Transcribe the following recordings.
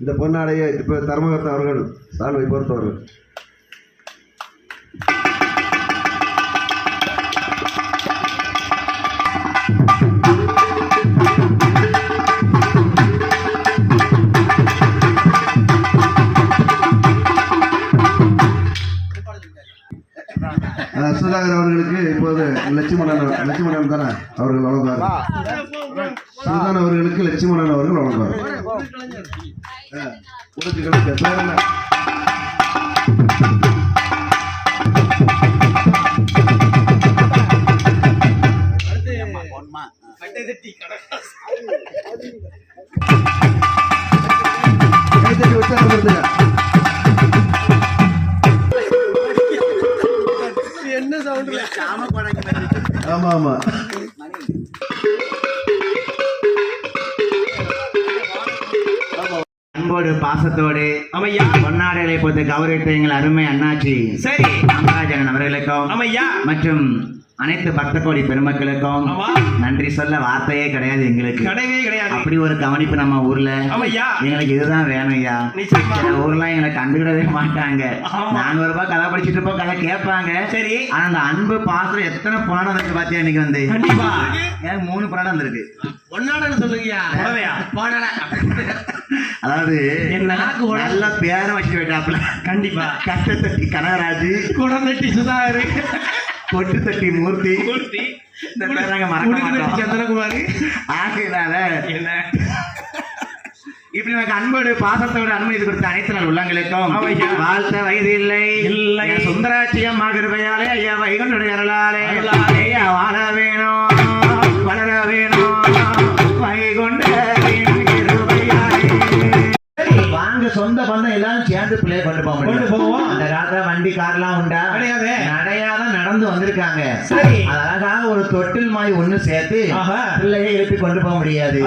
இந்த பொன்னாடையை இப்போ தர்மகர்த்தா அவர்கள் சால்வை பொறுத்தவர்கள். சுதாகர் அவர்களுக்கு இப்போது லட்சுமணன் தானே அவர்கள் வழங்குவார். சுல்தான் அவர்களுக்கு லட்சுமணன் அவர்கள் வழங்குவார். என்ன சவுண்ட்? ஆமா ஆமா. அன்போடு பாசத்தோடு அமையா பொன்னாடைகளை பொறுத்த கௌரவித்த எங்கள் அருமை அண்ணாச்சி சரி நாகராஜன் அவர்களுக்கும் அமையா மற்றும் அனைத்து பக்த கோடி பெருமக்களுக்கும் நன்றி சொல்ல வார்த்தையே கிடையாது. எங்களுக்கு கிடையவே கிடையாது. அப்படி ஒரு கவனிப்பு நம்ம ஊர்ல எங்களுக்கு இதுதான் வேணும் ஐயா. ஊர்ல எங்களை கண்டுகிடவே மாட்டாங்க. 400 ரூபாய் கதை படிச்சுட்டு இருப்போம், கதை கேட்பாங்க. சரி, ஆனா அந்த அன்பு பாசம் எத்தனை புராணம் இருக்கு பாத்தியா? இன்னைக்கு வந்து கண்டிப்பா எனக்கு 3 புராணம் இருக்கு. பொன்னாடன்னு சொல்லுங்கயா. அதாவது நல்ல பேரை வச்சு போயிட்டாப்ல. கண்டிப்பா கட்ட தட்டி கனகராஜ், குடம் தட்டி சுதாகர், கொட்டு தட்டி மூர்த்தி, இந்த பேராங்க மறக்க மாட்டோம் சந்திரகுமார். ஆகையினால என்ன இப்படி எனக்கு அன்போடு பாசத்தோடு அனுமதி கொடுத்த அனைத்து நாள் உள்ளங்களுக்கும் வாழ்த்த வயது இல்லை இல்லை சுந்தராட்சியம் ஆகிருவையாலே ஐயா வைகுண்டுடைய அருளாலே ஐயா வாழ வேணும் வளர வேணும் வைகுண்ட வாங்க. சொந்த பந்தம் எல்லாரும் சேர்ந்து பிள்ளைய கொண்டு போவோம். அந்த காலத்துல வண்டி கார்லாம் உண்டா? நடையாதான் நடந்து வந்திருக்காங்க. சரி, அழகாக ஒரு தொட்டில் மாதிரி ஒண்ணு சேர்த்து பிள்ளையை எழுப்பி கொண்டு போக முடியாது.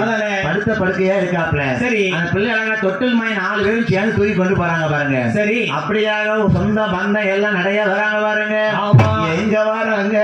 படுத்த படுக்கையா இருக்காப்ல. சரி, அந்த பிள்ளை அழகா தொட்டில் மாதிரி 4 பேரும் சேர்ந்து தூக்கி கொண்டு போறாங்க பாருங்க. சரி, அப்படியாக சொந்த பந்தம் எல்லாம் நடையா வராங்க பாருங்க. எங்க வராங்க?